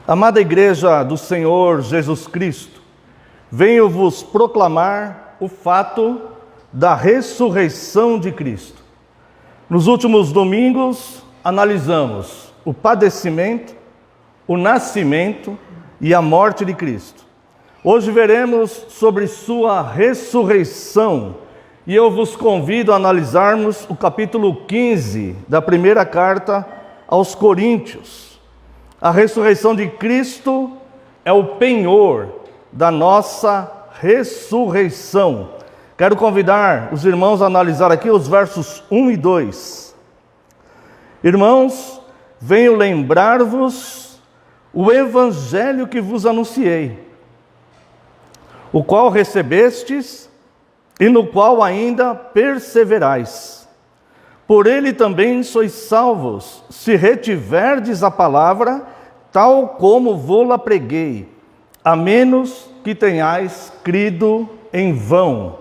Amada Igreja do Senhor Jesus Cristo, venho vos proclamar o fato da ressurreição de Cristo. Nos últimos domingos, analisamos o padecimento, o nascimento e a morte de Cristo. Hoje veremos sobre sua ressurreição e eu vos convido a analisarmos o capítulo 15 da primeira carta aos Coríntios. A ressurreição de Cristo é o penhor da nossa ressurreição. Quero convidar os irmãos a analisar aqui os versos 1 e 2. Irmãos, venho lembrar-vos o evangelho que vos anunciei, o qual recebestes e no qual ainda perseverais. Por ele também sois salvos, se retiverdes a palavra, tal como vô-la preguei, a menos que tenhais crido em vão.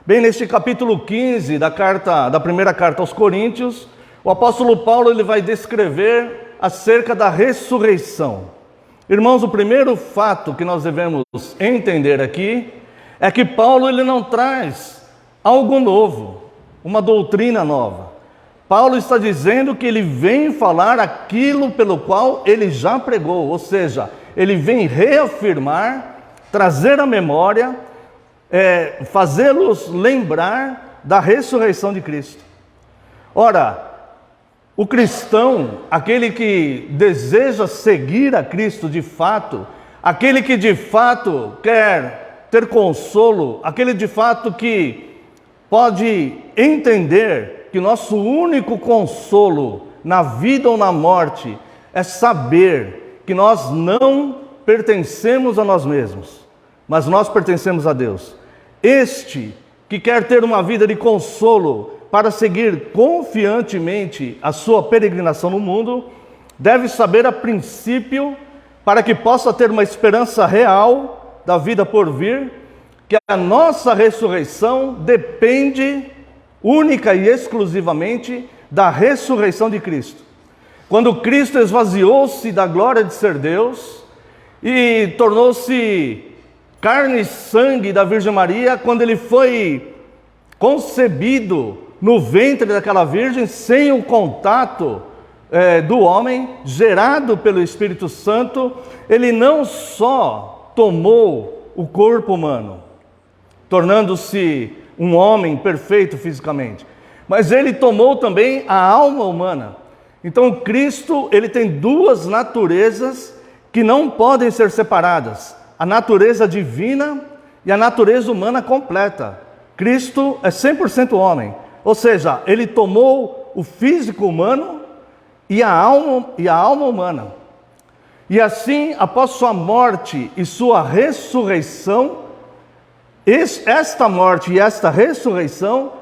Bem, neste capítulo 15 da primeira carta aos Coríntios, o apóstolo Paulo ele vai descrever acerca da ressurreição. Irmãos, o primeiro fato que nós devemos entender aqui é que Paulo ele não traz algo novo, uma doutrina nova. Paulo está dizendo que ele vem falar aquilo pelo qual ele já pregou, ou seja, ele vem reafirmar, trazer à memória, fazê-los lembrar da ressurreição de Cristo. Ora, o cristão, aquele que deseja seguir a Cristo de fato, aquele que de fato quer ter consolo, aquele de fato que pode entender que nosso único consolo na vida ou na morte é saber que nós não pertencemos a nós mesmos, mas nós pertencemos a Deus. Este que quer ter uma vida de consolo para seguir confiantemente a sua peregrinação no mundo, deve saber a princípio, para que possa ter uma esperança real da vida por vir, que a nossa ressurreição depende única e exclusivamente da ressurreição de Cristo. Quando Cristo esvaziou-se da glória de ser Deus e tornou-se carne e sangue da Virgem Maria, quando ele foi concebido no ventre daquela Virgem, sem o contato do homem, gerado pelo Espírito Santo, ele não só tomou o corpo humano, tornando-se um homem perfeito fisicamente, mas ele tomou também a alma humana. Então Cristo, ele tem duas naturezas que não podem ser separadas: a natureza divina e a natureza humana completa. Cristo é 100% homem, ou seja, ele tomou o físico humano e a alma humana. E assim, após sua morte e sua ressurreição, esta morte e esta ressurreição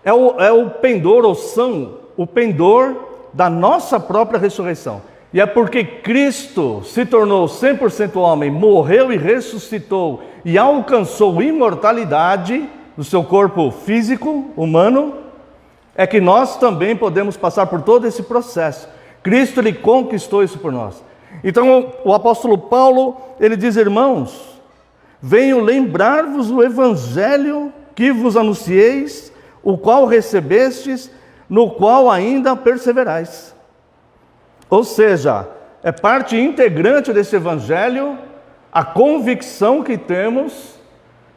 é o pendor, ou são o pendor da nossa própria ressurreição. E é porque Cristo se tornou 100% homem, morreu e ressuscitou e alcançou imortalidade do seu corpo físico, humano, é que nós também podemos passar por todo esse processo. Cristo, ele conquistou isso por nós. Então o apóstolo Paulo, ele diz: irmãos, venho lembrar-vos o evangelho que vos anuncieis, o qual recebestes, no qual ainda perseverais. Ou seja, é parte integrante desse evangelho a convicção que temos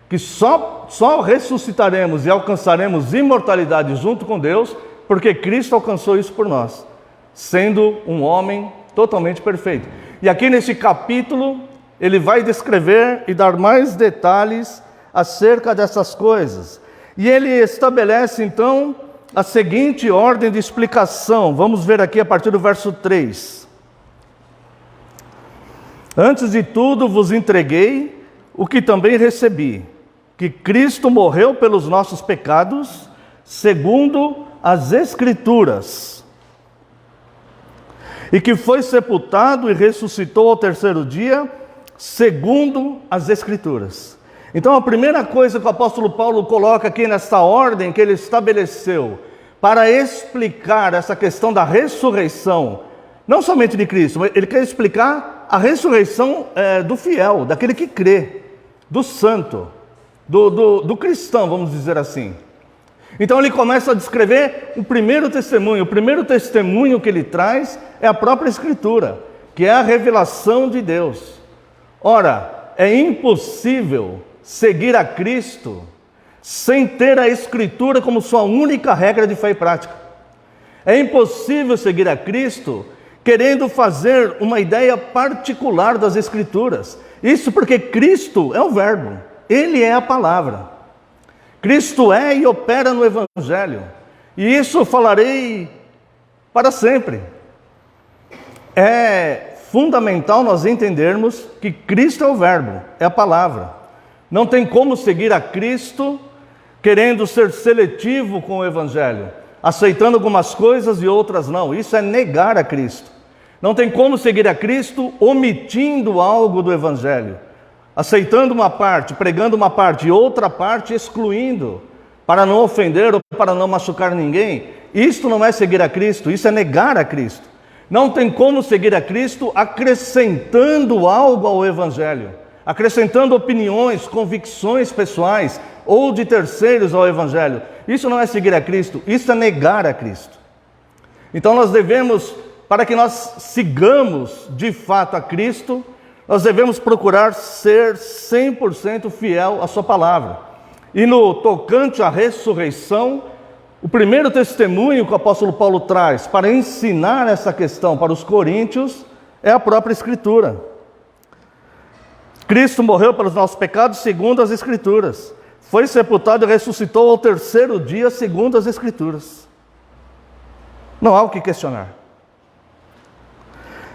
que só ressuscitaremos e alcançaremos imortalidade junto com Deus, porque Cristo alcançou isso por nós, sendo um homem totalmente perfeito. E aqui nesse capítulo, ele vai descrever e dar mais detalhes acerca dessas coisas. E ele estabelece então a seguinte ordem de explicação. Vamos ver aqui a partir do verso 3. Antes de tudo vos entreguei o que também recebi, que Cristo morreu pelos nossos pecados, segundo as Escrituras, e que foi sepultado e ressuscitou ao terceiro dia, segundo as Escrituras. Então a primeira coisa que o apóstolo Paulo coloca aqui nessa ordem que ele estabeleceu para explicar essa questão da ressurreição, não somente de Cristo, mas ele quer explicar a ressurreição do fiel, daquele que crê, do santo, do cristão, vamos dizer assim. Então ele começa a descrever o primeiro testemunho. O primeiro testemunho que ele traz é a própria Escritura, que é a revelação de Deus. Ora, é impossível seguir a Cristo sem ter a Escritura como sua única regra de fé e prática. É impossível seguir a Cristo querendo fazer uma ideia particular das Escrituras. Isso porque Cristo é o Verbo, Ele é a palavra. Cristo é e opera no Evangelho. E isso falarei para sempre. É fundamental nós entendermos que Cristo é o Verbo, é a palavra. Não tem como seguir a Cristo querendo ser seletivo com o Evangelho, aceitando algumas coisas e outras não. Isso é negar a Cristo. Não tem como seguir a Cristo omitindo algo do Evangelho, aceitando uma parte, pregando uma parte e outra parte excluindo, para não ofender ou para não machucar ninguém. Isto não é seguir a Cristo, isso é negar a Cristo. Não tem como seguir a Cristo acrescentando algo ao Evangelho, acrescentando opiniões, convicções pessoais ou de terceiros ao Evangelho. Isso não é seguir a Cristo, isso é negar a Cristo. Então nós devemos, para que nós sigamos de fato a Cristo, nós devemos procurar ser 100% fiel à sua palavra. E no tocante à ressurreição, o primeiro testemunho que o apóstolo Paulo traz para ensinar essa questão para os coríntios é a própria Escritura. Cristo morreu pelos nossos pecados segundo as Escrituras. Foi sepultado e ressuscitou ao terceiro dia segundo as Escrituras. Não há o que questionar.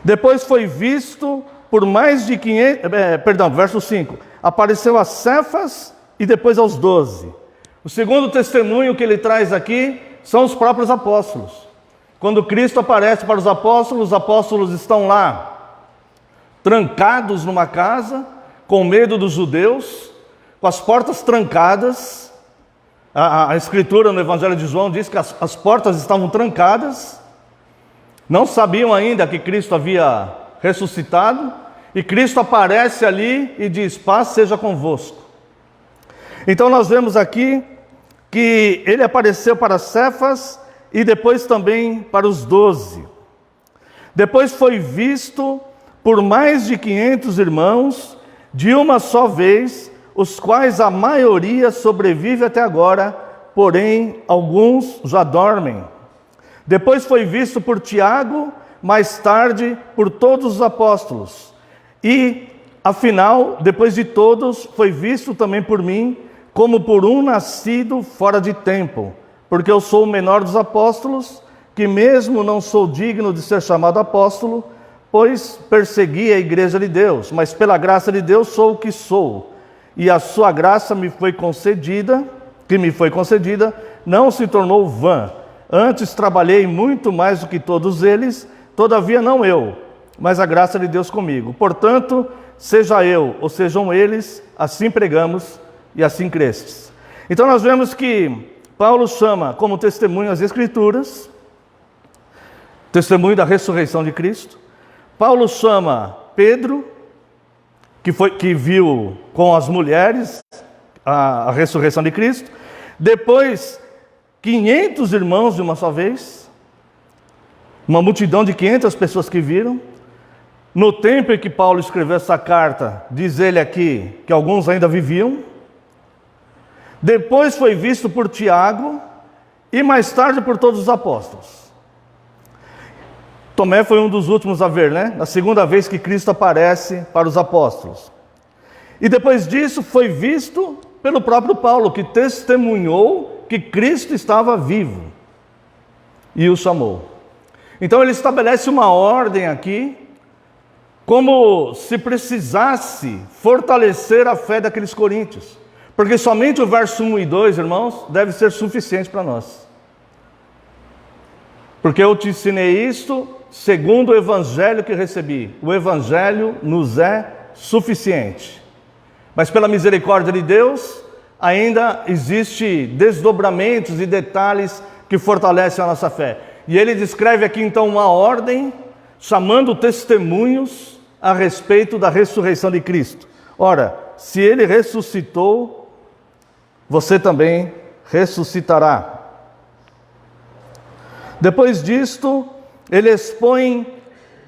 Depois foi visto por mais de 500... verso 5. Apareceu a Cefas e depois aos 12. O segundo testemunho que ele traz aqui são os próprios apóstolos. Quando Cristo aparece para os apóstolos estão lá, trancados numa casa, com medo dos judeus, com as portas trancadas. A Escritura no Evangelho de João diz que as portas estavam trancadas, não sabiam ainda que Cristo havia ressuscitado, e Cristo aparece ali e diz: paz seja convosco. Então nós vemos aqui que ele apareceu para Cefas e depois também para os 12. Depois foi visto por mais de 500 irmãos, de uma só vez, os quais a maioria sobrevive até agora, porém alguns já dormem. Depois foi visto por Tiago, mais tarde por todos os apóstolos. E, afinal, depois de todos, foi visto também por mim, como por um nascido fora de tempo, porque eu sou o menor dos apóstolos, que mesmo não sou digno de ser chamado apóstolo, pois persegui a igreja de Deus, mas pela graça de Deus sou o que sou, e a sua graça me foi concedida, não se tornou vã. Antes trabalhei muito mais do que todos eles, todavia não eu, mas a graça de Deus comigo. Portanto, seja eu ou sejam eles, assim pregamos e assim crestes. Então nós vemos que Paulo chama como testemunho as Escrituras, testemunho da ressurreição de Cristo. Paulo chama Pedro, que viu com as mulheres a ressurreição de Cristo. Depois, 500 irmãos de uma só vez, uma multidão de 500 pessoas que viram. No tempo em que Paulo escreveu essa carta, diz ele aqui que alguns ainda viviam. Depois foi visto por Tiago e mais tarde por todos os apóstolos. Tomé foi um dos últimos a ver, né? Na segunda vez que Cristo aparece para os apóstolos. E depois disso foi visto pelo próprio Paulo, que testemunhou que Cristo estava vivo e o chamou. Então ele estabelece uma ordem aqui, como se precisasse fortalecer a fé daqueles coríntios. Porque somente o verso 1 e 2, irmãos, deve ser suficiente para nós. Porque eu te ensinei isto segundo o evangelho que recebi. O evangelho nos é suficiente. Mas pela misericórdia de Deus, ainda existe desdobramentos e detalhes que fortalecem a nossa fé. E ele descreve aqui então uma ordem, chamando testemunhos a respeito da ressurreição de Cristo. Ora, se ele ressuscitou, você também ressuscitará. Depois disto, ele expõe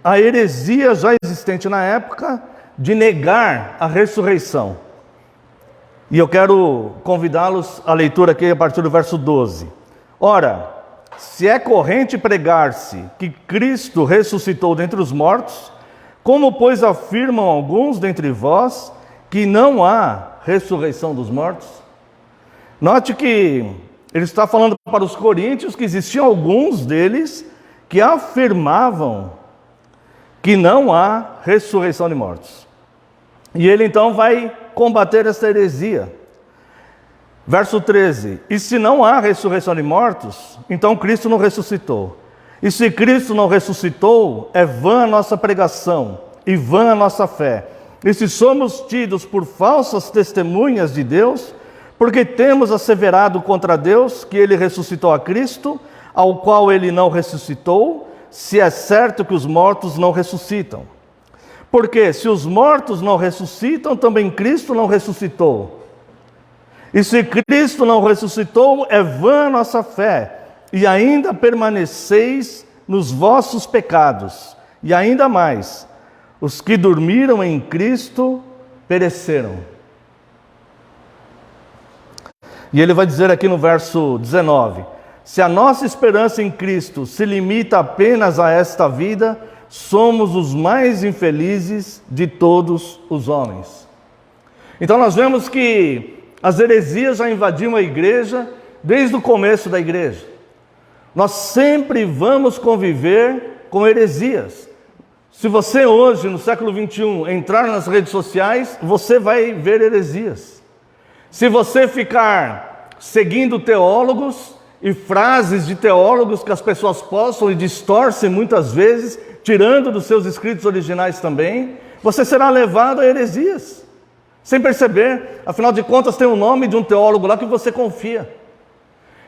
a heresia já existente na época de negar a ressurreição. E eu quero convidá-los à leitura aqui a partir do verso 12. Ora, se é corrente pregar-se que Cristo ressuscitou dentre os mortos, como, pois, afirmam alguns dentre vós que não há ressurreição dos mortos? Note que ele está falando para os coríntios que existiam alguns deles que afirmavam que não há ressurreição de mortos. E ele então vai combater essa heresia. Verso 13: e se não há ressurreição de mortos, então Cristo não ressuscitou. E se Cristo não ressuscitou, é vã a nossa pregação e vã a nossa fé. E se somos tidos por falsas testemunhas de Deus, porque temos asseverado contra Deus que ele ressuscitou a Cristo, ao qual ele não ressuscitou, se é certo que os mortos não ressuscitam. Porque se os mortos não ressuscitam, também Cristo não ressuscitou. E se Cristo não ressuscitou, é vã a nossa fé, e ainda permaneceis nos vossos pecados. E ainda mais, os que dormiram em Cristo pereceram. E ele vai dizer aqui no verso 19: se a nossa esperança em Cristo se limita apenas a esta vida, somos os mais infelizes de todos os homens. Então nós vemos que as heresias já invadiram a igreja desde o começo da igreja. Nós sempre vamos conviver com heresias. Se você hoje, no século 21, entrar nas redes sociais, você vai ver heresias. Se você ficar seguindo teólogos e frases de teólogos que as pessoas postam e distorcem muitas vezes, tirando dos seus escritos originais também, você será levado a heresias, sem perceber. Afinal de contas, tem o nome de um teólogo lá que você confia.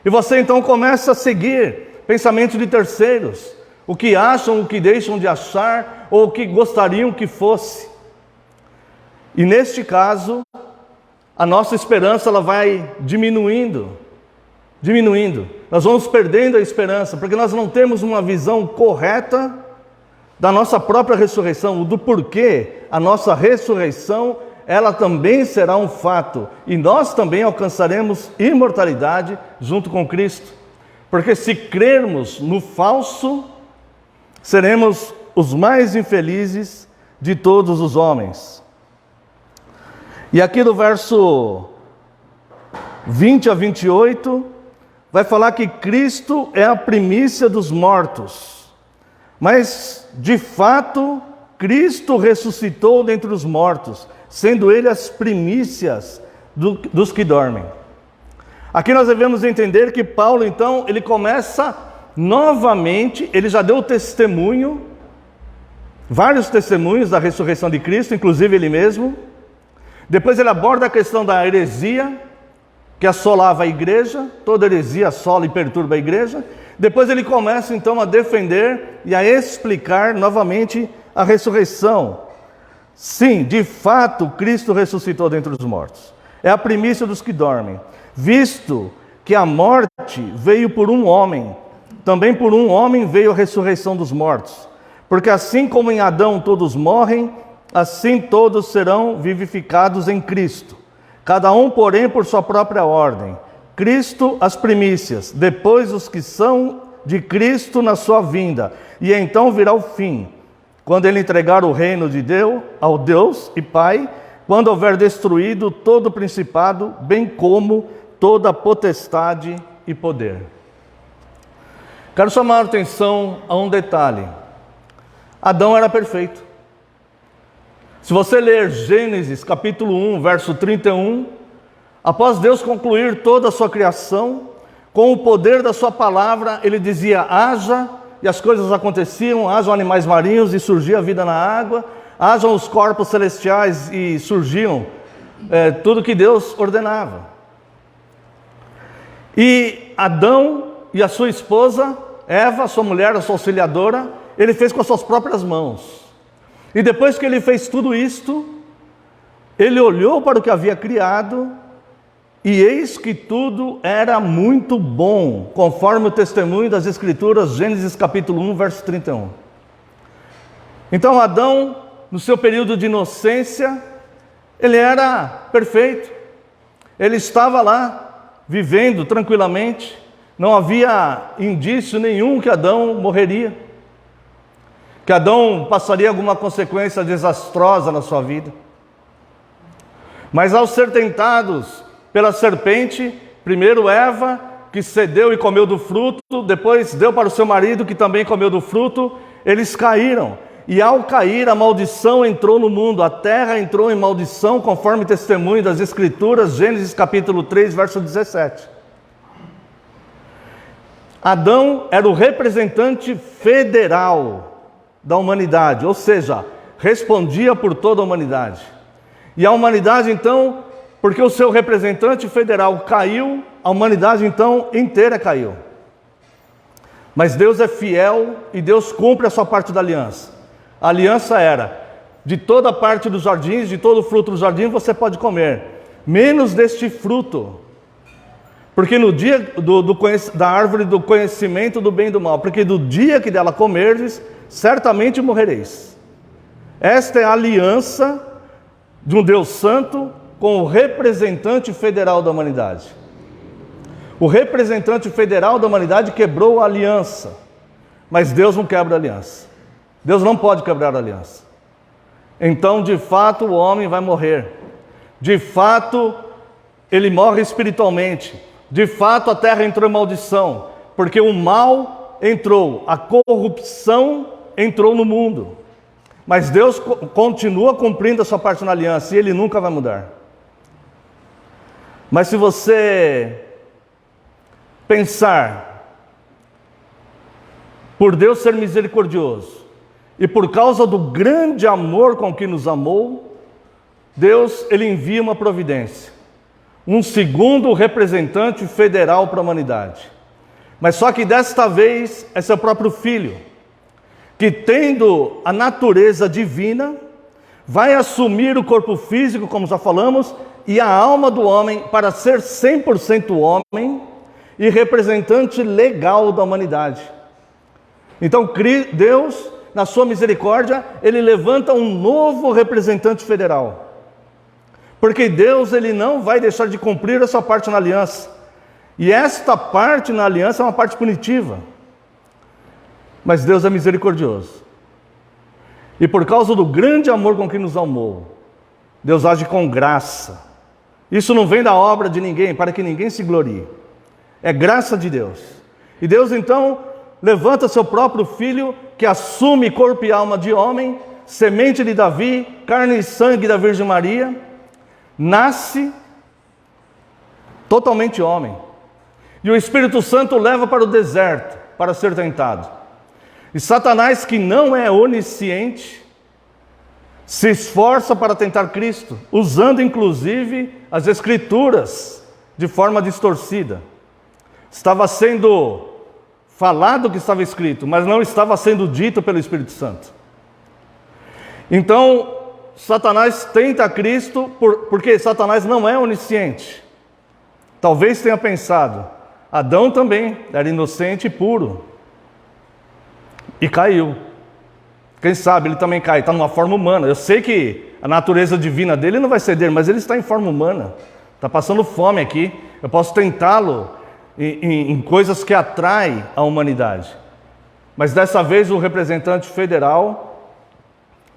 E você então começa a seguir pensamentos de terceiros, o que acham, o que deixam de achar, ou o que gostariam que fosse. E neste caso, a nossa esperança ela vai diminuindo. Nós vamos perdendo a esperança, porque nós não temos uma visão correta da nossa própria ressurreição, do porquê a nossa ressurreição, ela também será um fato, e nós também alcançaremos imortalidade junto com Cristo. Porque se crermos no falso, seremos os mais infelizes de todos os homens. E aqui no verso 20 a 28, vai falar que Cristo é a primícia dos mortos. Mas, de fato, Cristo ressuscitou dentre os mortos, sendo ele as primícias dos que dormem. Aqui nós devemos entender que Paulo, então, ele começa novamente, ele já deu testemunho, vários testemunhos da ressurreição de Cristo, inclusive ele mesmo. Depois ele aborda a questão da heresia, que assolava a igreja, toda heresia assola e perturba a igreja. Depois ele começa então a defender e a explicar novamente a ressurreição. Sim, de fato, Cristo ressuscitou dentre os mortos. É a primícia dos que dormem. Visto que a morte veio por um homem, também por um homem veio a ressurreição dos mortos. Porque assim como em Adão todos morrem, assim todos serão vivificados em Cristo. Cada um, porém, por sua própria ordem. Cristo as primícias, depois os que são de Cristo na sua vinda. E então virá o fim, quando ele entregar o reino de Deus ao Deus e Pai, quando houver destruído todo o principado, bem como toda potestade e poder. Quero chamar a atenção a um detalhe. Adão era perfeito. Se você ler Gênesis capítulo 1, verso 31, após Deus concluir toda a sua criação, com o poder da sua palavra, ele dizia: haja, e as coisas aconteciam, hajam animais marinhos e surgia a vida na água, hajam os corpos celestiais e surgiam tudo que Deus ordenava. E Adão e a sua esposa, Eva, sua mulher, a sua auxiliadora, ele fez com as suas próprias mãos. E depois que ele fez tudo isto, ele olhou para o que havia criado, e eis que tudo era muito bom, conforme o testemunho das Escrituras, Gênesis capítulo 1, verso 31. Então Adão, no seu período de inocência, ele era perfeito. Ele estava lá, vivendo tranquilamente. Não havia indício nenhum que Adão morreria, que Adão passaria alguma consequência desastrosa na sua vida. Mas ao ser tentados pela serpente, primeiro Eva, que cedeu e comeu do fruto, depois deu para o seu marido, que também comeu do fruto, eles caíram. E ao cair, a maldição entrou no mundo, a terra entrou em maldição, conforme testemunho das Escrituras, Gênesis capítulo 3, verso 17. Adão era o representante federal da humanidade, ou seja, respondia por toda a humanidade. E a humanidade então, porque o seu representante federal caiu, a humanidade então inteira caiu. Mas Deus é fiel e Deus cumpre a sua parte da aliança. A aliança era, de toda parte dos jardins, de todo o fruto do jardim você pode comer, menos deste fruto. Porque no dia da árvore do conhecimento do bem e do mal, porque do dia que dela comerdes, certamente morrereis. Esta é a aliança de um Deus santo com o representante federal da humanidade. O representante federal da humanidade quebrou a aliança, mas Deus não quebra a aliança. Deus não pode quebrar a aliança. Então, de fato, o homem vai morrer. De fato, ele morre espiritualmente. De fato, a terra entrou em maldição, porque o mal entrou, a corrupção entrou no mundo. Mas Deus continua cumprindo a sua parte na aliança e Ele nunca vai mudar. Mas se você pensar, por Deus ser misericordioso, e por causa do grande amor com que nos amou, Deus, Ele envia uma providência. Um segundo representante federal para a humanidade. Mas só que desta vez é seu próprio Filho, que tendo a natureza divina, vai assumir o corpo físico, como já falamos, e a alma do homem para ser 100% homem e representante legal da humanidade. Então Deus, na sua misericórdia, Ele levanta um novo representante federal. Porque Deus, Ele não vai deixar de cumprir a sua parte na aliança. E esta parte na aliança é uma parte punitiva. Mas Deus é misericordioso. E por causa do grande amor com que nos amou, Deus age com graça. Isso não vem da obra de ninguém, para que ninguém se glorie. É graça de Deus. E Deus então levanta seu próprio Filho, que assume corpo e alma de homem, semente de Davi, carne e sangue da Virgem Maria, nasce totalmente homem. E o Espírito Santo o leva para o deserto, para ser tentado. E Satanás, que não é onisciente, se esforça para tentar Cristo, usando inclusive as Escrituras de forma distorcida. Estava sendo falado o que estava escrito, mas não estava sendo dito pelo Espírito Santo. Então, Satanás tenta Cristo porque Satanás não é onisciente. Talvez tenha pensado, Adão também era inocente e puro. E caiu. Quem sabe ele também cai, está numa forma humana. Eu sei que a natureza divina dele não vai ceder, mas ele está em forma humana. Está passando fome aqui. Eu posso tentá-lo em coisas que atraem a humanidade. Mas dessa vez o representante federal,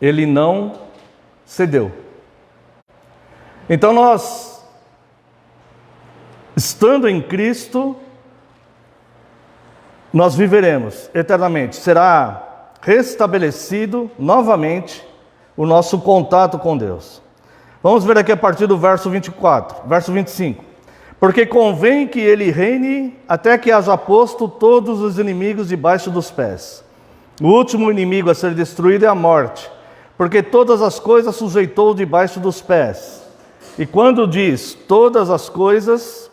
ele não cedeu. Então nós, estando em Cristo, nós viveremos eternamente. Será restabelecido novamente o nosso contato com Deus. Vamos ver aqui a partir do verso 24, verso 25. Porque convém que ele reine até que haja posto todos os inimigos debaixo dos pés. O último inimigo a ser destruído é a morte, porque todas as coisas sujeitou debaixo dos pés. E quando diz todas as coisas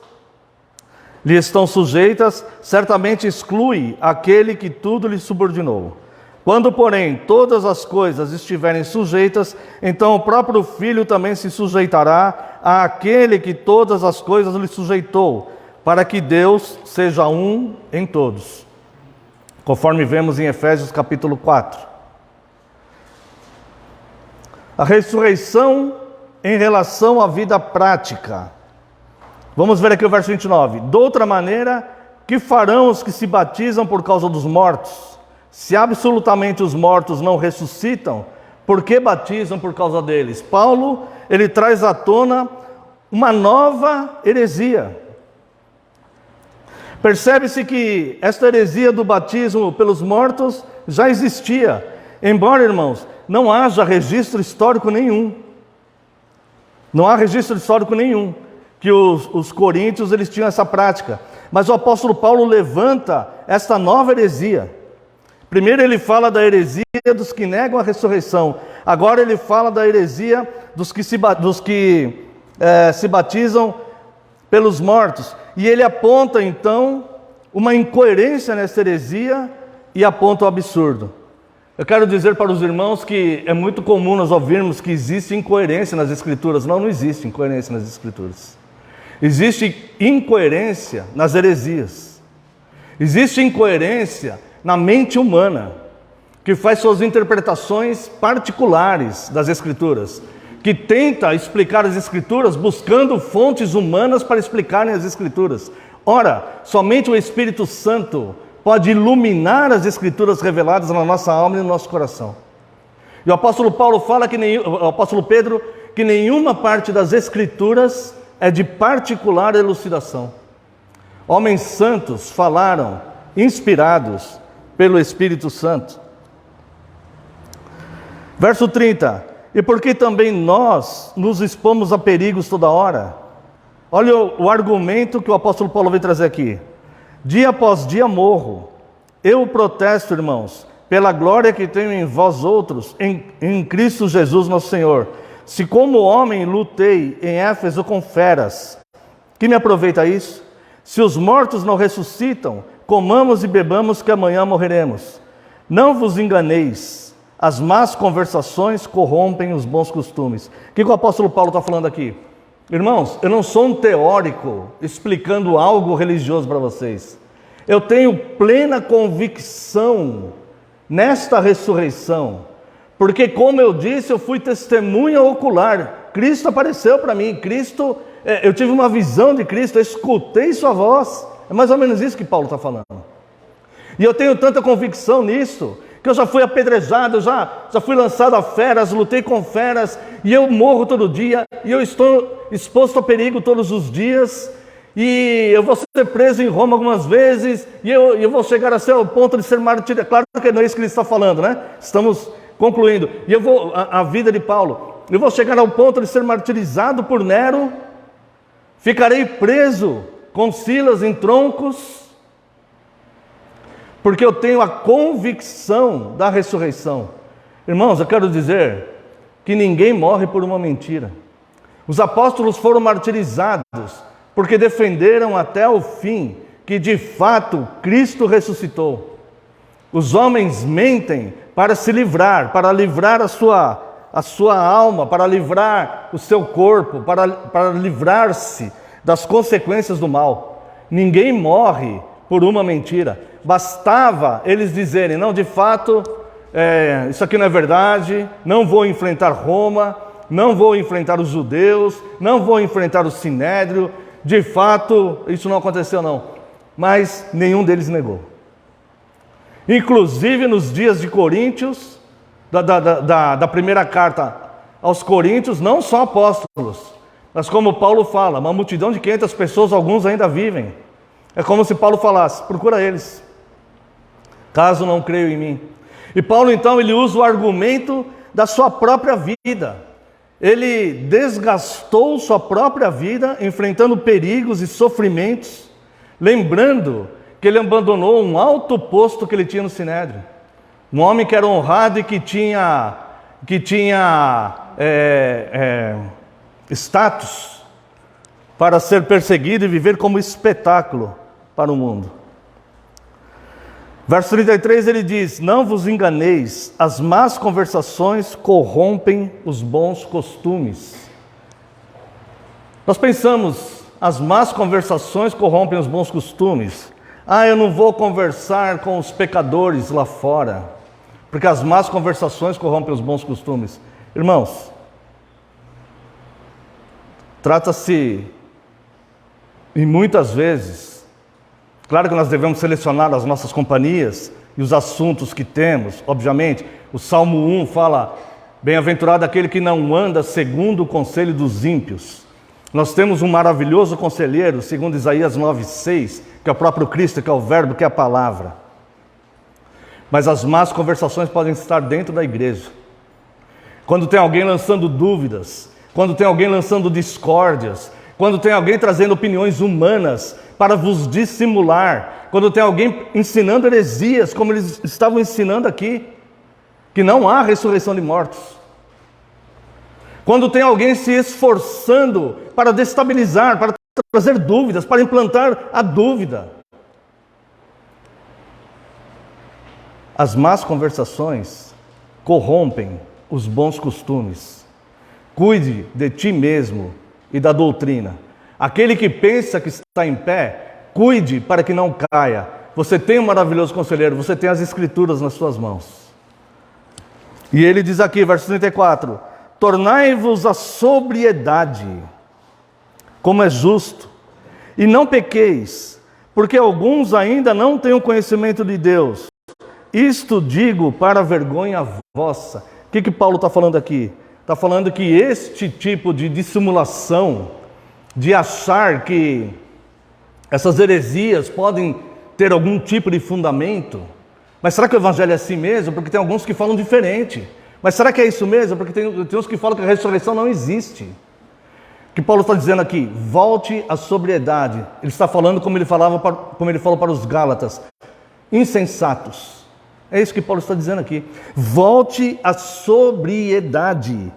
lhe estão sujeitas, certamente exclui aquele que tudo lhe subordinou. Quando, porém, todas as coisas estiverem sujeitas, então o próprio Filho também se sujeitará àquele que todas as coisas lhe sujeitou, para que Deus seja um em todos. Conforme vemos em Efésios capítulo 4. A ressurreição em relação à vida prática. Vamos ver aqui o verso 29. De outra maneira, que farão os que se batizam por causa dos mortos? Se absolutamente os mortos não ressuscitam, por que batizam por causa deles? Paulo, ele traz à tona uma nova heresia. Percebe-se que esta heresia do batismo pelos mortos já existia, embora, irmãos, não haja registro histórico nenhum. Não há registro histórico nenhum que os coríntios eles tinham essa prática. Mas o apóstolo Paulo levanta esta nova heresia. Primeiro ele fala da heresia dos que negam a ressurreição. Agora ele fala da heresia dos que se batizam pelos mortos. E ele aponta então uma incoerência nessa heresia e aponta o absurdo. Eu quero dizer para os irmãos que é muito comum nós ouvirmos que existe incoerência nas Escrituras. Não, não existe incoerência nas Escrituras. Existe incoerência nas heresias. Existe incoerência na mente humana, que faz suas interpretações particulares das Escrituras, que tenta explicar as Escrituras buscando fontes humanas para explicarem as Escrituras. Ora, somente o Espírito Santo pode iluminar as Escrituras reveladas na nossa alma e no nosso coração. E o apóstolo Paulo fala o apóstolo Pedro, que nenhuma parte das Escrituras é de particular elucidação. Homens santos falaram, inspirados pelo Espírito Santo. Verso 30. E porque também nós nos expomos a perigos toda hora. Olha o argumento que o apóstolo Paulo vem trazer aqui. Dia após dia morro. Eu protesto, irmãos, pela glória que tenho em vós outros, em Cristo Jesus nosso Senhor. Se como homem lutei em Éfeso com feras, que me aproveita isso? Se os mortos não ressuscitam, comamos e bebamos que amanhã morreremos. Não vos enganeis, as más conversações corrompem os bons costumes. O que o apóstolo Paulo está falando aqui? Irmãos, eu não sou um teórico explicando algo religioso para vocês. Eu tenho plena convicção nesta ressurreição, porque, como eu disse, eu fui testemunha ocular. Cristo apareceu para mim, eu tive uma visão de Cristo, eu escutei sua voz. É mais ou menos isso que Paulo está falando. E eu tenho tanta convicção nisso, que eu já fui apedrejado, já fui lançado a feras, lutei com feras, e eu morro todo dia, e eu estou exposto a perigo todos os dias, e eu vou ser preso em Roma algumas vezes, e eu vou chegar a ser ao ponto de ser martirizado. Claro que não é isso que ele está falando, né? Estamos concluindo. E a vida de Paulo, eu vou chegar ao ponto de ser martirizado por Nero, ficarei preso com Silas em troncos, porque eu tenho a convicção da ressurreição. Irmãos, eu quero dizer que ninguém morre por uma mentira. Os apóstolos foram martirizados porque defenderam até o fim que de fato Cristo ressuscitou. Os homens mentem para se livrar, para livrar a sua alma, para livrar o seu corpo, para livrar-se das consequências do mal. Ninguém morre por uma mentira. Bastava eles dizerem, não, de fato, isso aqui não é verdade, não vou enfrentar Roma, não vou enfrentar os judeus, não vou enfrentar o Sinédrio, de fato, isso não aconteceu não. Mas nenhum deles negou. Inclusive nos dias de Coríntios, da primeira carta aos Coríntios, não só apóstolos, mas como Paulo fala, uma multidão de 500 pessoas, alguns ainda vivem. É como se Paulo falasse, procura eles, caso não creiam em mim. E Paulo então, ele usa o argumento da sua própria vida. Ele desgastou sua própria vida, enfrentando perigos e sofrimentos, lembrando que ele abandonou um alto posto que ele tinha no Sinédrio. Um homem que era honrado e que tinha status para ser perseguido e viver como espetáculo para o mundo. Verso 33 ele diz: não vos enganeis, as más conversações corrompem os bons costumes. Nós pensamos, as más conversações corrompem os bons costumes. Eu não vou conversar com os pecadores lá fora, porque as más conversações corrompem os bons costumes. Irmãos, trata-se, e muitas vezes, claro que nós devemos selecionar as nossas companhias e os assuntos que temos, obviamente. O Salmo 1 fala: bem-aventurado aquele que não anda segundo o conselho dos ímpios. Nós temos um maravilhoso conselheiro, segundo Isaías 9:6, que é o próprio Cristo, que é o Verbo, que é a palavra. Mas as más conversações podem estar dentro da igreja. Quando tem alguém lançando dúvidas, quando tem alguém lançando discórdias, quando tem alguém trazendo opiniões humanas para vos dissimular, quando tem alguém ensinando heresias, como eles estavam ensinando aqui, que não há ressurreição de mortos. Quando tem alguém se esforçando para destabilizar, para trazer dúvidas, para implantar a dúvida. As más conversações corrompem os bons costumes. Cuide de ti mesmo e da doutrina. Aquele que pensa que está em pé, cuide para que não caia. Você tem um maravilhoso conselheiro, você tem as escrituras nas suas mãos. E ele diz aqui, verso 34, tornai-vos a sobriedade, como é justo, e não pequeis, porque alguns ainda não têm o conhecimento de Deus. Isto digo para vergonha vossa. O que Paulo está falando aqui? Está falando que este tipo de dissimulação, de achar que essas heresias podem ter algum tipo de fundamento, mas será que o evangelho é assim mesmo? Porque tem alguns que falam diferente. Mas será que é isso mesmo? Porque tem uns que falam que a ressurreição não existe. O que Paulo está dizendo aqui? Volte à sobriedade. Ele está falando como ele falou para os Gálatas, insensatos. É isso que Paulo está dizendo aqui. Volte à sobriedade.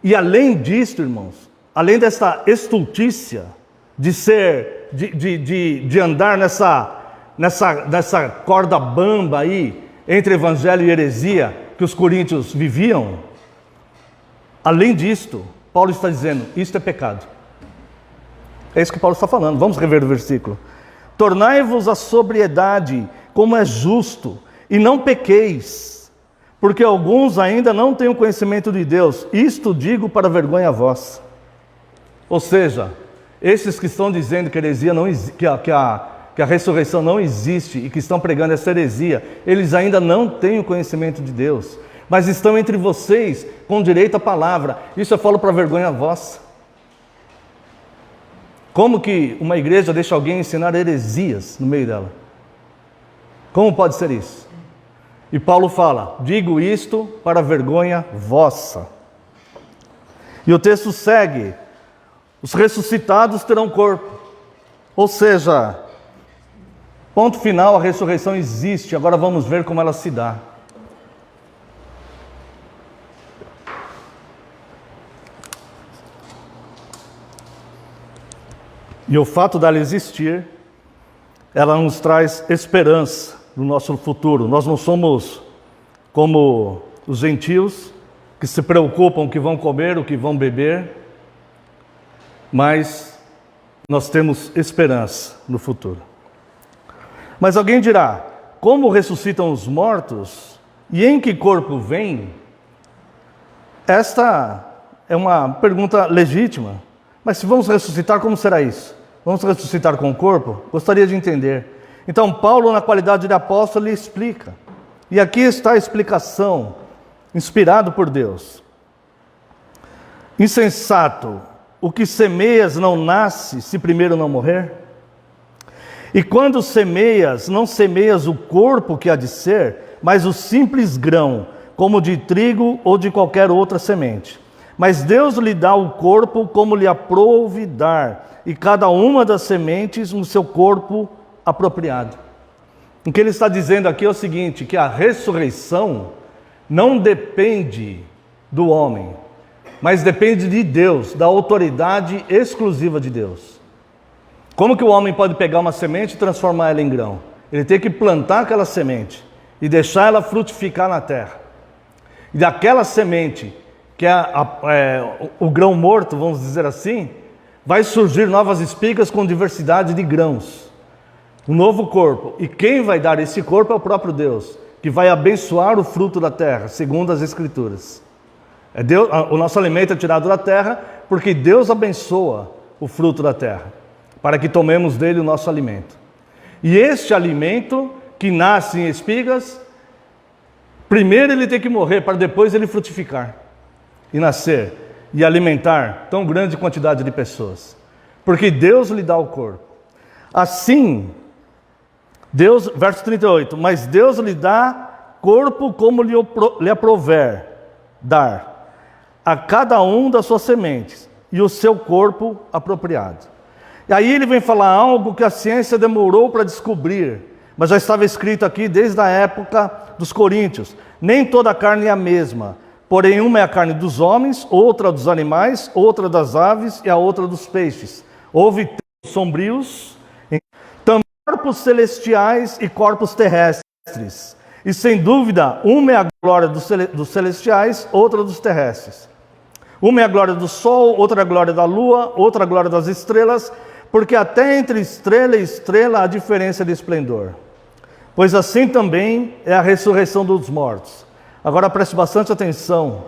E além disso, irmãos, além dessa estultícia de andar nessa corda bamba aí, entre evangelho e heresia, que os coríntios viviam, além disto, Paulo está dizendo, isto é pecado. É isso que Paulo está falando. Vamos rever o versículo. Tornai-vos a sobriedade, como é justo, e não pequeis, porque alguns ainda não têm o conhecimento de Deus. Isto digo para vergonha vossa. Ou seja, esses que estão dizendo que a heresia não que a ressurreição não existe e que estão pregando essa heresia, eles ainda não têm o conhecimento de Deus, mas estão entre vocês com direito à palavra. Isso eu falo para vergonha vossa. Como que uma igreja deixa alguém ensinar heresias no meio dela? Como pode ser isso? E Paulo fala, digo isto para vergonha vossa. E o texto segue, os ressuscitados terão corpo. Ou seja, ponto final, a ressurreição existe. Agora vamos ver como ela se dá. E o fato dela existir, ela nos traz esperança no nosso futuro. Nós não somos como os gentios, que se preocupam o que vão comer, o que vão beber, mas nós temos esperança no futuro. Mas alguém dirá, como ressuscitam os mortos e em que corpo vêm? Esta é uma pergunta legítima, mas se vamos ressuscitar, como será isso? Vamos ressuscitar com o corpo? Gostaria de entender. Então Paulo, na qualidade de apóstolo, lhe explica. E aqui está a explicação, inspirado por Deus. Insensato, o que semeias não nasce se primeiro não morrer? E quando semeias, não semeias o corpo que há de ser, mas o simples grão, como de trigo ou de qualquer outra semente. Mas Deus lhe dá o corpo como lhe aprouve dar, e cada uma das sementes no seu corpo apropriado. O que ele está dizendo aqui é o seguinte, que a ressurreição não depende do homem, mas depende de Deus, da autoridade exclusiva de Deus. Como que o homem pode pegar uma semente e transformar ela em grão? Ele tem que plantar aquela semente e deixar ela frutificar na terra. E daquela semente, que é o grão morto, vamos dizer assim, vai surgir novas espigas com diversidade de grãos. Um novo corpo. E quem vai dar esse corpo é o próprio Deus, que vai abençoar o fruto da terra, segundo as Escrituras. Deus, o nosso alimento é tirado da terra, porque Deus abençoa o fruto da terra, para que tomemos dele o nosso alimento. E este alimento, que nasce em espigas, primeiro ele tem que morrer, para depois ele frutificar, e nascer, e alimentar tão grande quantidade de pessoas. Porque Deus lhe dá o corpo. Assim, Deus, verso 38, mas Deus lhe dá corpo como lhe aprouver dar a cada um das suas sementes, e o seu corpo apropriado. E aí ele vem falar algo que a ciência demorou para descobrir, mas já estava escrito aqui desde a época dos coríntios. Nem toda a carne é a mesma, porém uma é a carne dos homens, outra dos animais, outra das aves e a outra dos peixes. Houve tempos sombrios, também corpos celestiais e corpos terrestres. E sem dúvida, uma é a glória dos celestiais, outra dos terrestres. Uma é a glória do sol, outra é a glória da lua, outra a glória das estrelas, porque até entre estrela e estrela há diferença de esplendor. Pois assim também é a ressurreição dos mortos. Agora preste bastante atenção.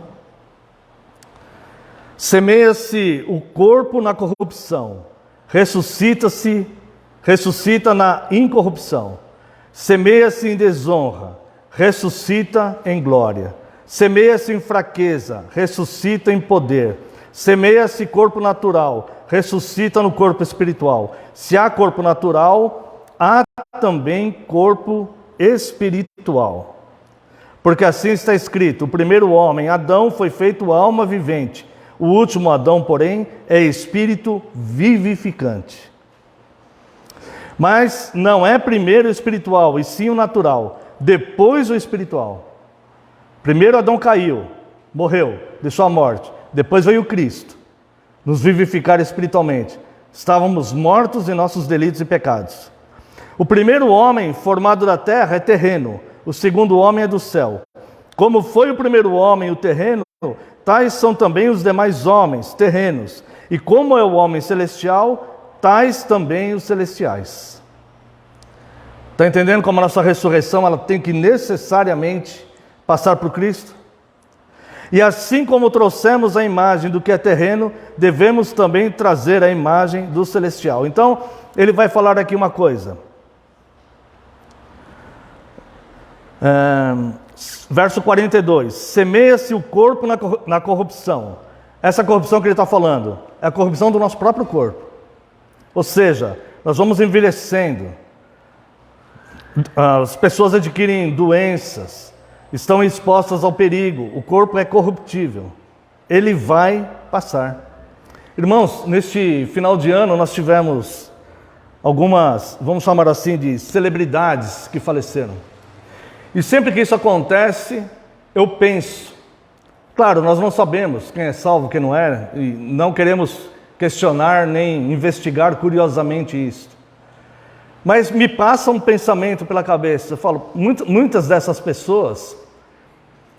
Semeia-se o corpo na corrupção, ressuscita na incorrupção. Semeia-se em desonra, ressuscita em glória. Semeia-se em fraqueza, ressuscita em poder. Semeia-se corpo natural, ressuscita no corpo espiritual. Se há corpo natural, há também corpo espiritual. Porque assim está escrito: o primeiro homem, Adão, foi feito alma vivente. O último Adão, porém, é espírito vivificante. Mas não é primeiro o espiritual, e sim o natural, depois o espiritual. Primeiro Adão caiu, morreu, deixou a morte. Depois veio Cristo, nos vivificar espiritualmente. Estávamos mortos em nossos delitos e pecados. O primeiro homem formado da terra é terreno, o segundo homem é do céu. Como foi o primeiro homem, o terreno, tais são também os demais homens, terrenos. E como é o homem celestial, tais também os celestiais. Está entendendo como a nossa ressurreição ela tem que necessariamente passar por Cristo? E assim como trouxemos a imagem do que é terreno, devemos também trazer a imagem do celestial. Então, ele vai falar aqui uma coisa. Verso 42. Semeia-se o corpo na corrupção. Essa corrupção que ele está falando é a corrupção do nosso próprio corpo. Ou seja, nós vamos envelhecendo. As pessoas adquirem doenças, estão expostas ao perigo, o corpo é corruptível, ele vai passar. Irmãos, neste final de ano nós tivemos algumas, vamos chamar assim, de celebridades que faleceram. E sempre que isso acontece, eu penso, claro, nós não sabemos quem é salvo, quem não é, e não queremos questionar nem investigar curiosamente isso. Mas me passa um pensamento pela cabeça, eu falo, muitas dessas pessoas,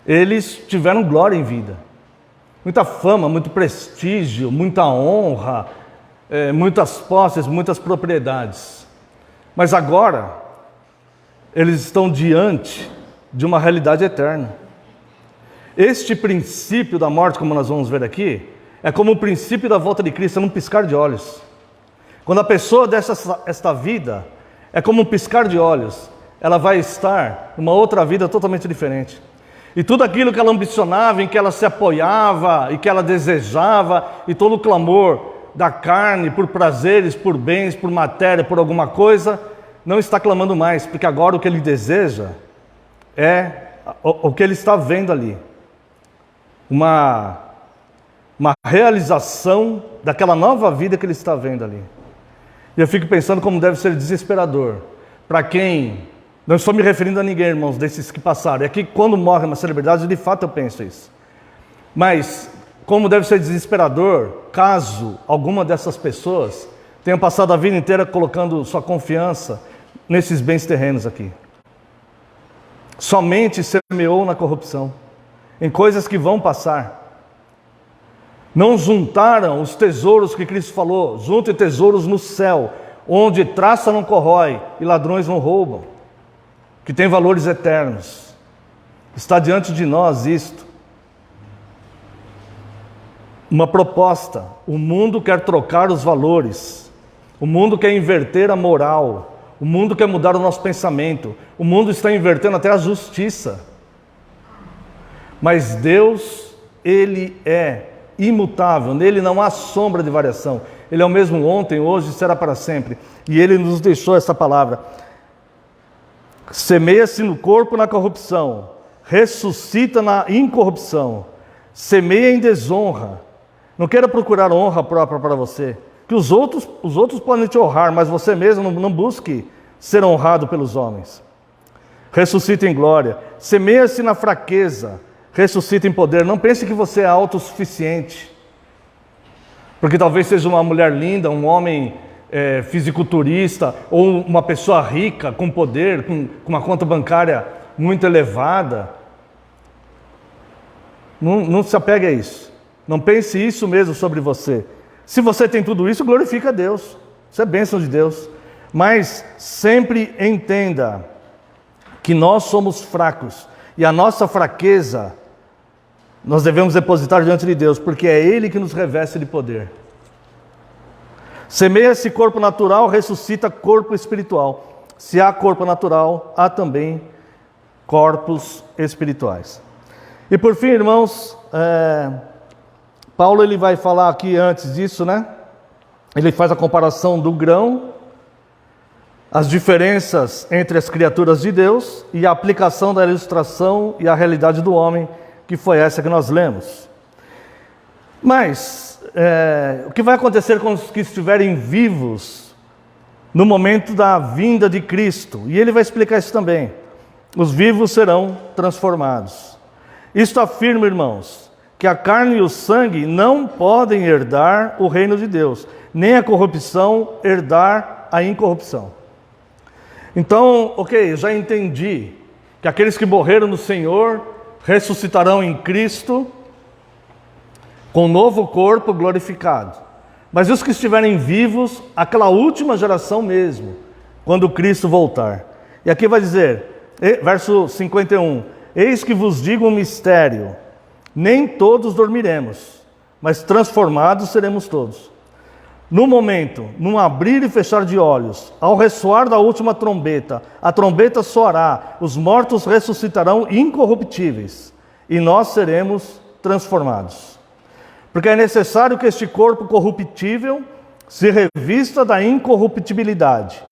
eles tiveram glória em vida. Muita fama, muito prestígio, muita honra, muitas posses, muitas propriedades. Mas agora, eles estão diante de uma realidade eterna. Este princípio da morte, como nós vamos ver aqui, é como o princípio da volta de Cristo, é num piscar de olhos. Quando a pessoa deixa esta vida, é como um piscar de olhos. Ela vai estar numa outra vida totalmente diferente. E tudo aquilo que ela ambicionava, em que ela se apoiava, e que ela desejava, e todo o clamor da carne, por prazeres, por bens, por matéria, por alguma coisa, não está clamando mais, porque agora o que ele deseja é o que ele está vendo ali. Uma realização daquela nova vida que ele está vendo ali. E eu fico pensando como deve ser desesperador para quem, não estou me referindo a ninguém, irmãos, desses que passaram. É que quando morre uma celebridade, de fato eu penso isso. Mas como deve ser desesperador caso alguma dessas pessoas tenha passado a vida inteira colocando sua confiança nesses bens terrenos aqui. Somente semeou na corrupção, em coisas que vão passar. Não juntaram os tesouros que Cristo falou, junte tesouros no céu, onde traça não corrói e ladrões não roubam, que tem valores eternos. Está diante de nós isto. Uma proposta. O mundo quer trocar os valores. O mundo quer inverter a moral. O mundo quer mudar o nosso pensamento. O mundo está invertendo até a justiça. Mas Deus, Ele é imutável. Nele não há sombra de variação. Ele é o mesmo ontem, hoje e será para sempre. E Ele nos deixou essa palavra. Semeia-se no corpo na corrupção, ressuscita na incorrupção. Semeia em desonra. Não queira procurar honra própria para você. Que os outros podem te honrar, mas você mesmo não busque ser honrado pelos homens. Ressuscita em glória. Semeia-se na fraqueza, ressuscita em poder. Não pense que você é autossuficiente. Porque talvez seja uma mulher linda, um homem fisiculturista, ou uma pessoa rica, com poder, com uma conta bancária muito elevada. Não se apegue a isso. Não pense isso mesmo sobre você. Se você tem tudo isso, glorifica a Deus. Isso é bênção de Deus. Mas sempre entenda que nós somos fracos. E a nossa fraqueza nós devemos depositar diante de Deus, porque é Ele que nos reveste de poder. Semeia-se corpo natural, ressuscita corpo espiritual. Se há corpo natural, há também corpos espirituais. E por fim, irmãos, Paulo ele vai falar aqui antes disso, né? Ele faz a comparação do grão, as diferenças entre as criaturas de Deus e a aplicação da ilustração e a realidade do homem, que foi essa que nós lemos. Mas, o que vai acontecer com os que estiverem vivos no momento da vinda de Cristo? E ele vai explicar isso também. Os vivos serão transformados. Isto afirma, irmãos, que a carne e o sangue não podem herdar o reino de Deus, nem a corrupção herdar a incorrupção. Então, eu já entendi que aqueles que morreram no Senhor ressuscitarão em Cristo com um novo corpo glorificado. Mas os que estiverem vivos, aquela última geração mesmo, quando Cristo voltar. E aqui vai dizer, verso 51, eis que vos digo um mistério, nem todos dormiremos, mas transformados seremos todos. No momento, num abrir e fechar de olhos, ao ressoar da última trombeta, a trombeta soará, os mortos ressuscitarão incorruptíveis, e nós seremos transformados. Porque é necessário que este corpo corruptível se revista da incorruptibilidade,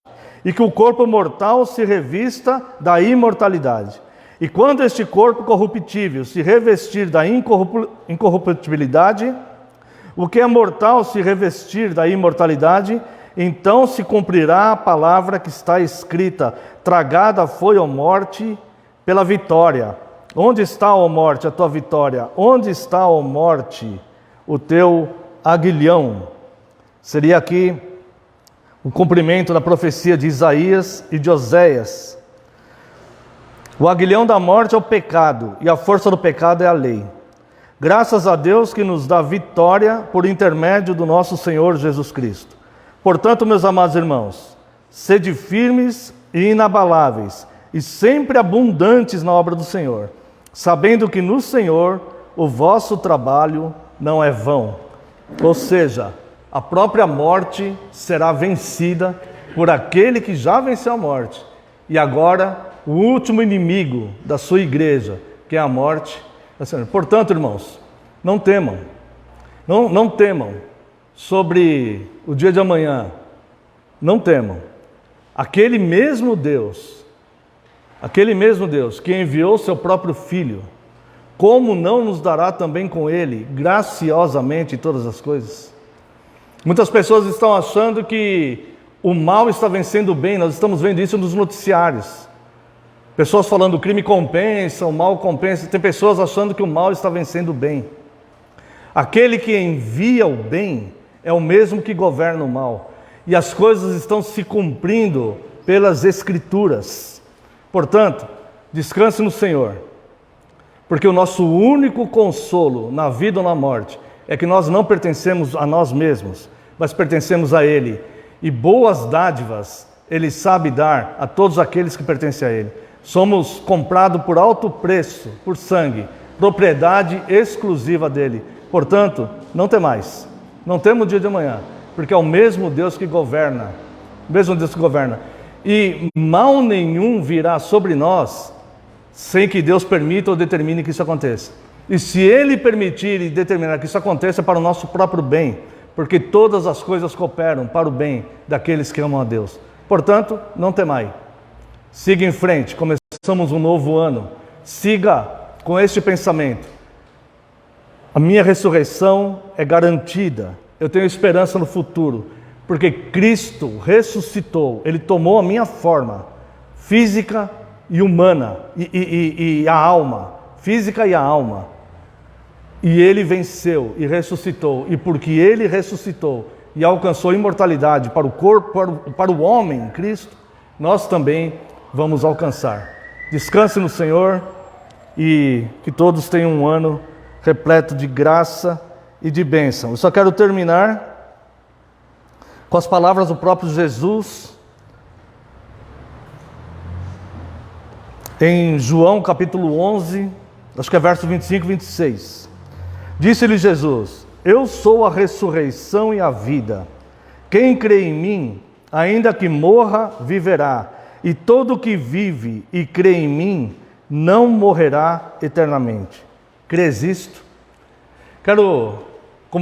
e que o corpo mortal se revista da imortalidade. E quando este corpo corruptível se revestir da incorruptibilidade, o que é mortal se revestir da imortalidade, então se cumprirá a palavra que está escrita: tragada foi a morte pela vitória. Onde está, ó morte, a tua vitória? Onde está, ó morte, o teu aguilhão? Seria aqui o cumprimento da profecia de Isaías e de Oséias. O aguilhão da morte é o pecado, e a força do pecado é a lei. Graças a Deus que nos dá vitória por intermédio do nosso Senhor Jesus Cristo. Portanto, meus amados irmãos, sede firmes e inabaláveis, e sempre abundantes na obra do Senhor, sabendo que no Senhor o vosso trabalho não é vão. Ou seja, a própria morte será vencida por aquele que já venceu a morte. E agora, o último inimigo da sua igreja, que é a morte. Portanto, irmãos, não temam. Não temam sobre o dia de amanhã. Não temam. Aquele mesmo Deus que enviou seu próprio Filho, como não nos dará também com Ele, graciosamente, todas as coisas? Muitas pessoas estão achando que o mal está vencendo o bem. Nós estamos vendo isso nos noticiários. Pessoas falando que o crime compensa, o mal compensa. Tem pessoas achando que o mal está vencendo o bem. Aquele que envia o bem é o mesmo que governa o mal. E as coisas estão se cumprindo pelas Escrituras. Portanto, descanse no Senhor, porque o nosso único consolo na vida ou na morte é que nós não pertencemos a nós mesmos, mas pertencemos a Ele. E boas dádivas Ele sabe dar a todos aqueles que pertencem a Ele. Somos comprados por alto preço, por sangue, propriedade exclusiva dEle. Portanto, não temais, não temos o dia de amanhã, porque é o mesmo Deus que governa, o mesmo Deus que governa. E mal nenhum virá sobre nós sem que Deus permita ou determine que isso aconteça. E se Ele permitir e determinar que isso aconteça, é para o nosso próprio bem, porque todas as coisas cooperam para o bem daqueles que amam a Deus. Portanto, não temai. Siga em frente, começamos um novo ano. Siga com este pensamento. A minha ressurreição é garantida. Eu tenho esperança no futuro, porque Cristo ressuscitou. Ele tomou a minha forma física e humana, e a alma, física e a alma. E Ele venceu e ressuscitou. E porque Ele ressuscitou e alcançou imortalidade para o corpo, para o homem, Cristo, nós também vamos alcançar. Descanse no Senhor e que todos tenham um ano repleto de graça e de bênção. Eu só quero terminar com as palavras do próprio Jesus em João capítulo 11, acho que é verso 25 e 26. Disse-lhe Jesus: eu sou a ressurreição e a vida. Quem crê em mim, ainda que morra, viverá. E todo que vive e crê em mim, não morrerá eternamente. Crês isto? Quero